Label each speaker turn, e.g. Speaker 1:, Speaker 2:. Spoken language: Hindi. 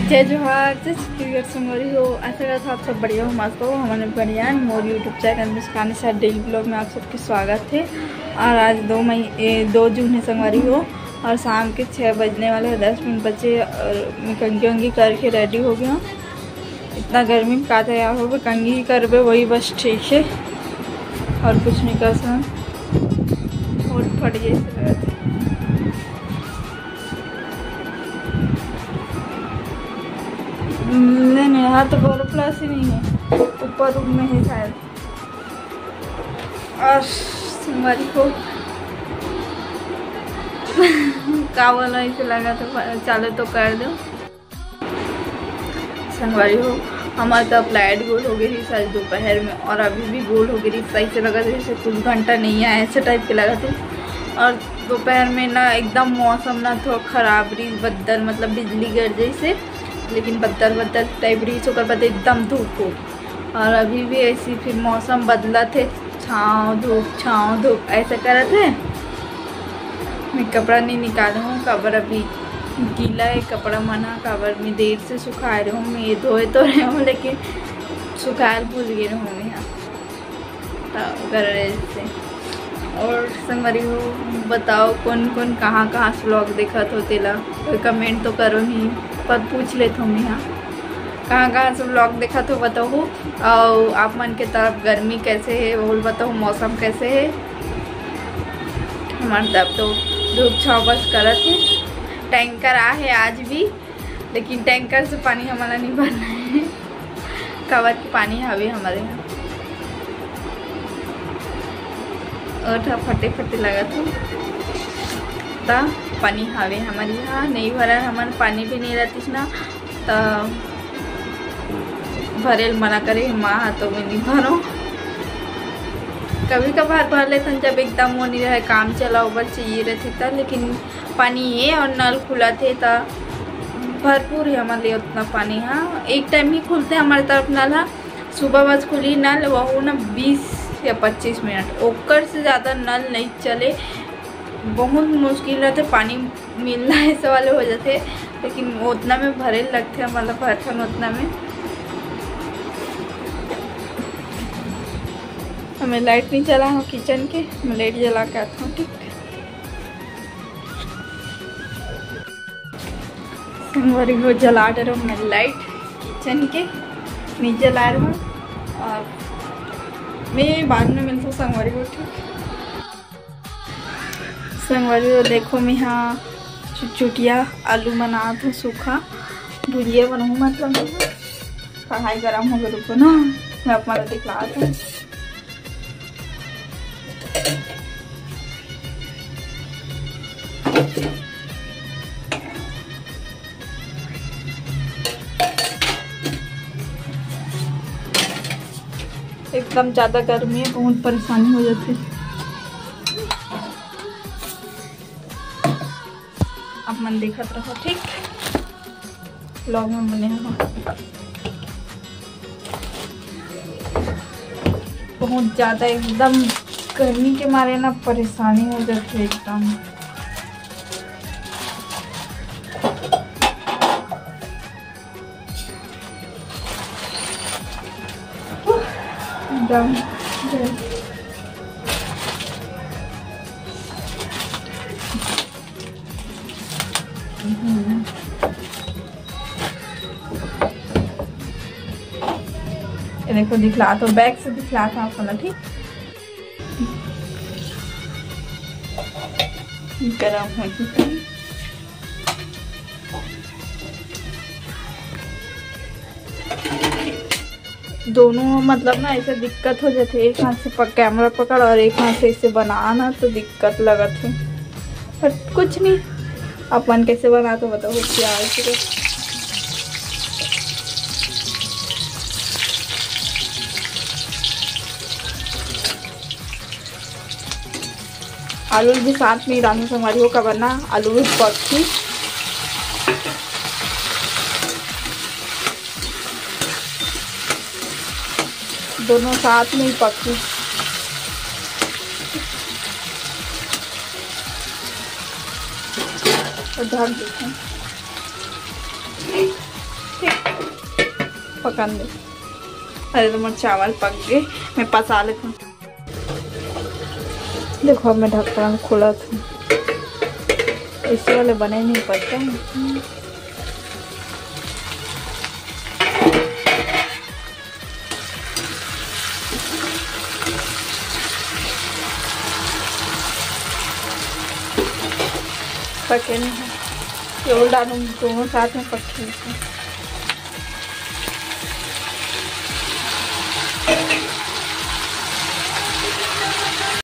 Speaker 1: जय जोहार, जय छत्तीसगढ़ संगवारी हो। ऐसा करता आप सब बढ़िया हो, मस्त हो। हमारे बढ़िया मोर यूट्यूब चैनल में सुखाने से डेली ब्लॉग में आप सबके स्वागत है। और आज 2 जून है संगवारी हो और शाम के 6 बजने वाले हैं, 10 मिनट बचे। और मैं कंगी वंगी करके रेडी हो गया। इतना गर्मी में का तैयार हो गए, कंगी ही करबे वही बस ठीक है और कुछ नहीं कर सकते। और फट गए नहीं, यहाँ तो बोरो प्लस ही नहीं है, ऊपर रूम में है शायद। और संगवारी को का वाला इसे लगा तो चालू तो कर दो। संगवारी हो हमारे तो लाइट गोल हो गई थी शायद दोपहर में, और अभी भी गोल हो गई थी। सही से लगा था जैसे कुछ घंटा नहीं आया, ऐसे टाइप के लगा थे। और दोपहर में ना एकदम मौसम ना थोड़ा खराब रही, बदल मतलब बिजली गिर से, लेकिन बदल टाइप रही चुकर बदल एकदम धूप हो। और अभी भी ऐसी फिर मौसम बदला थे, छाँव धूप ऐसा कर रहे थे। मैं कपड़ा नहीं निकाला हूँ, कवर अभी गीला है कपड़ा मना, कवर में देर से सुखा रही हूँ। मैं ये धोए तो रहे हूँ लेकिन सुखाए भूल गए हूँ यहाँ कर रहे से। और संगवारी हो बताओ कौन कौन कहाँ से व्लॉग देखा तो तेला कोई कमेंट तो करो नहीं, पर पूछ लेता हूँ यहाँ कहाँ से व्लॉग देखा तो बताओ। और आप मन के तरफ गर्मी कैसे है वो बताओ, मौसम कैसे है। हमारे तरफ तो धूप छाव बस करत है। टैंकर आ है आज भी, लेकिन टैंकर से पानी हमारा नहीं भरना है, कवर की पानी हवे हमारे यहाँ। और फटे लगा था पानी हवे हमारे यहाँ नहीं भरा। हमारे पानी भी नहीं रहती ना, तो भरेल मना करे माँ हाथों में नहीं भरो। कभी कभार भर लेते हैं जब एकदम वो नहीं रहे, काम चला ऊपर चाहिए रहती था। लेकिन पानी है और नल खुला थे तो भरपूर है हमारे लिए उतना पानी। हाँ एक टाइम ही खुलते हैं हमारे तरफ नल। हाँ सुबह बस खुली नल, वो ना 20 या 25 मिनट, ओकर से ज़्यादा नल नहीं चले। बहुत मुश्किल रहते पानी मिलना ऐसे वाले हो जाते, लेकिन उतना में भरे लगते हैं, मतलब भरते हैं उतना में। हमें लाइट नहीं चला हूँ किचन के, मैं लाइट जला के आता हूँ। ठीक संगवारी हो जला दे रहा हूँ मैं लाइट किचन के, नहीं जला रहा हूँ। और मैं बाद में मिलता हूँ संगवारी को। ठीक संगवारी को देखो मैं यहाँ चुटिया आलू बना था, सूखा भुजिया बनाऊँ। मतलब कढ़ाई गरम हो गई, रुको ना मैं अपना दिखला दूँ। एकदम ज़्यादा गर्मी है, बहुत परेशानी हो जाती है। अब मन देखत रहो ठीक, व्लॉग में बने हो। बहुत ज़्यादा एकदम गर्मी के मारे ना परेशानी हो जाती है एकदम। ये देखो दिखला तो बैग से दिखला था आपको ना। ठीक गरम हो चुका है। दोनों मतलब ना ऐसे दिक्कत हो जाती है, एक हाथ से कैमरा पकड़ और एक हाथ से इसे बनाना तो दिक्कत लगत है। पर कुछ नहीं, अपन कैसे बना तो बताओ। प्याज आलू भी साथ में ही डालना संगवारी हो, का बना आलू भी पकी दोनों साथ में ही पकी। और ढक देते हैं। पकाने दे। अरे तुम्हारे चावल पक गए, मैं पसा लेती हूँ। देखो मैं ढक्कन खोला था, इसी वाले बने नहीं पड़ते। पके नहीं है, केवल डालूँ दोनों साथ में पके।